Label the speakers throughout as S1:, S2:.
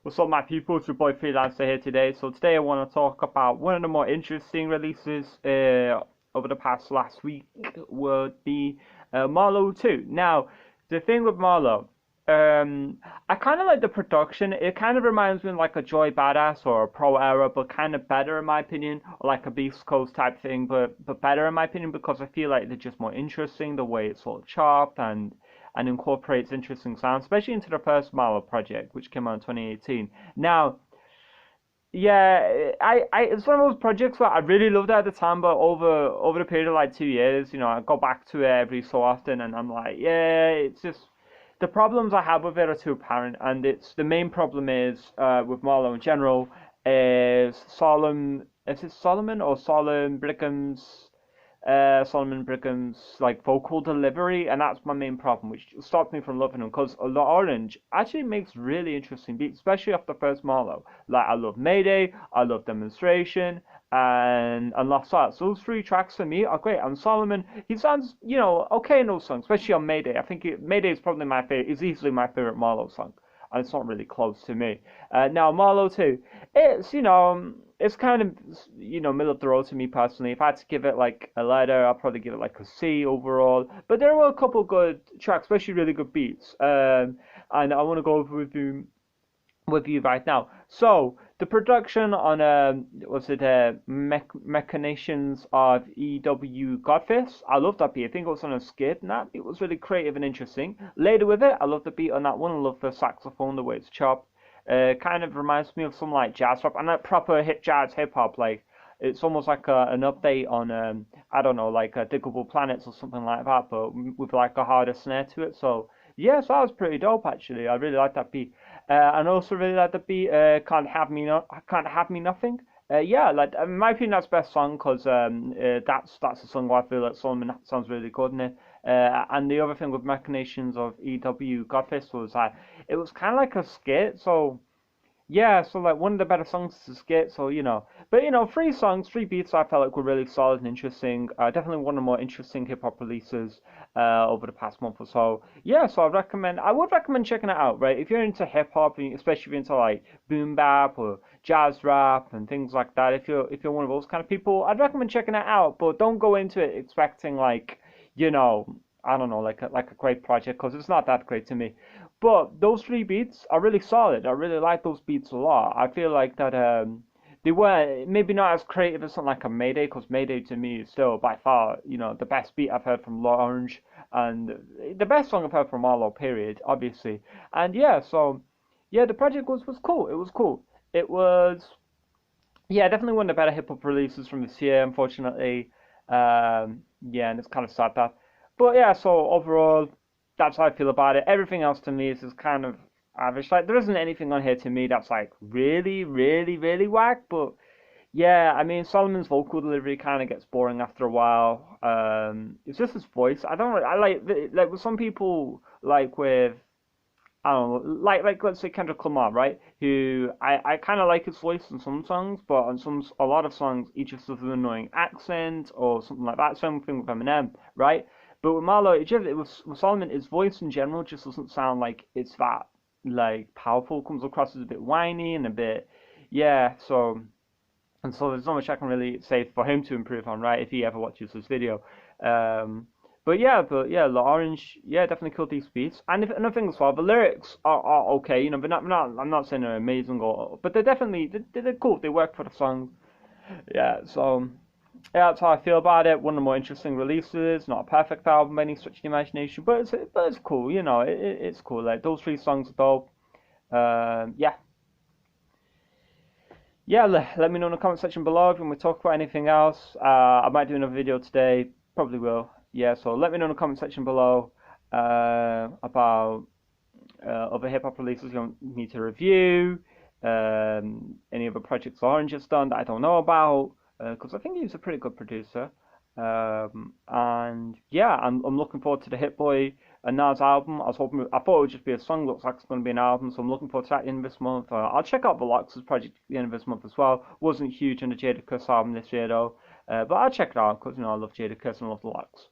S1: What's up, my people? It's your boy Freelancer here today. So today I want to talk about one of the more interesting releases over the past last week would be Marlowe 2. Now, the thing with Marlowe, I kind of like the production. It kind of reminds me of like a Joy Badass or a Pro Era, but kind of better in my opinion, or like a Beast Coast type thing, but better in my opinion because I feel like they're just more interesting the way it's sort of chopped and incorporates interesting sounds, especially into the first Marlowe project, which came out in 2018. Now, yeah, it's one of those projects where I really loved it at the time, but over the period of like 2 years, I go back to it every so often, and I'm like, yeah, it's just the problems I have with it are too apparent, and it's the main problem is with Marlowe in general is Solomon or Solomon Brigham's like vocal delivery, and that's my main problem, which stopped me from loving him. Because La Orange actually makes really interesting beats, especially off the first Marlowe. Like I love Mayday, I love Demonstration, and Lost Arts. Those three tracks for me are great. And Solomon, he sounds okay in those songs, especially on Mayday. I think Mayday is probably my favorite. Is easily my favorite Marlowe song, and it's not really close to me. Now Marlowe too, it's kind of middle of the road to me personally. If I had to give it like a letter, I'll probably give it like a C overall. But there were a couple good tracks, especially really good beats. And I want to go over with you right now. So the production on was it Machinations of E.W. Godfist? I love that beat. I think it was on a skit, and that beat was really creative and interesting. Later with it, I love the beat on that one. I love the saxophone, the way it's chopped. Kind of reminds me of some like jazz rap and that proper hip hop. Like it's almost like an update on I don't know, like Diggable Planets or something like that, but with like a harder snare to it. So yeah, so that was pretty dope actually. I really like that beat, and I also really like the beat. Can't have me nothing. Yeah, like in my opinion, that's best song because that's a song where I feel like Solomon sounds really good in it. And the other thing with Machinations of E.W. Godfist was that it was kind of like a skit, so yeah, so like one of the better songs to skit, so but three songs, three beats I felt like were really solid and interesting. Definitely one of the more interesting hip hop releases over the past month or so. Yeah, so I would recommend checking it out, right? If you're into hip hop, especially if you're into like boom bap or jazz rap and things like that, if you're one of those kind of people, I'd recommend checking it out. But don't go into it expecting like, I don't know, like a great project because it's not that great to me. But those three beats are really solid. I really like those beats a lot. I feel like that they were maybe not as creative as something like a Mayday, because Mayday to me is still by far, the best beat I've heard from Orange and the best song I've heard from Marlowe, period, obviously. And yeah, so yeah, the project was cool. It was cool. It was yeah, definitely one of the better hip hop releases from this year, unfortunately. Yeah, and it's kind of sad that. But yeah, so overall, that's how I feel about it. Everything else to me is just kind of average. Like there isn't anything on here to me that's like really, really, really whack. But yeah, I mean Solomon's vocal delivery kind of gets boring after a while. It's just his voice. I don't. I like with some people like with I don't know, like let's say Kendrick Lamar, right? Who I kind of like his voice in some songs, but on a lot of songs he just has an annoying accent or something like that. Same thing with Eminem, right? But with Marlowe, with Solomon, his voice in general just doesn't sound like it's that like powerful. Comes across as a bit whiny and a bit yeah. So there's not much I can really say for him to improve on, right? If he ever watches this video. Um, but yeah, La Orange, yeah, definitely killed these beats. And if another thing as well, the lyrics are okay, but not I'm not saying they're amazing but they're definitely they're cool. They work for the song. Yeah, so yeah, that's how I feel about it. One of the more interesting releases. Not a perfect album by any stretch of the imagination, but it's cool. It's cool. Like those three songs are dope. Yeah, yeah, let me know in the comment section below if you want to talk about anything else. I might do another video today, probably will. Yeah, so let me know in the comment section below about other hip hop releases you want me to review, any other projects Orange has done that I don't know about, because I think he's a pretty good producer. And yeah, I'm looking forward to the Hit Boy and Nas album. I thought it would just be a song. Looks like it's going to be an album, so I'm looking forward to that at the end of this month. I'll check out the Lox's project at the end of this month as well. Wasn't huge on the Jadakiss album this year though, but I'll check it out because I love Jadakiss and I love the Lox.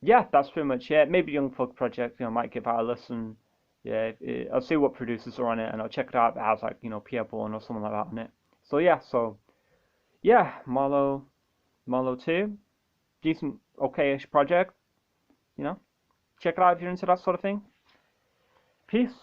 S1: Yeah, that's pretty much it. Maybe Young Thug project. Might give that a listen. Yeah, I'll see what producers are on it, and I'll check it out. If it has like Pierre Bourne or something like that on it. So yeah, Marlowe 2, decent, okay-ish project. You know, check it out if you're into that sort of thing. Peace.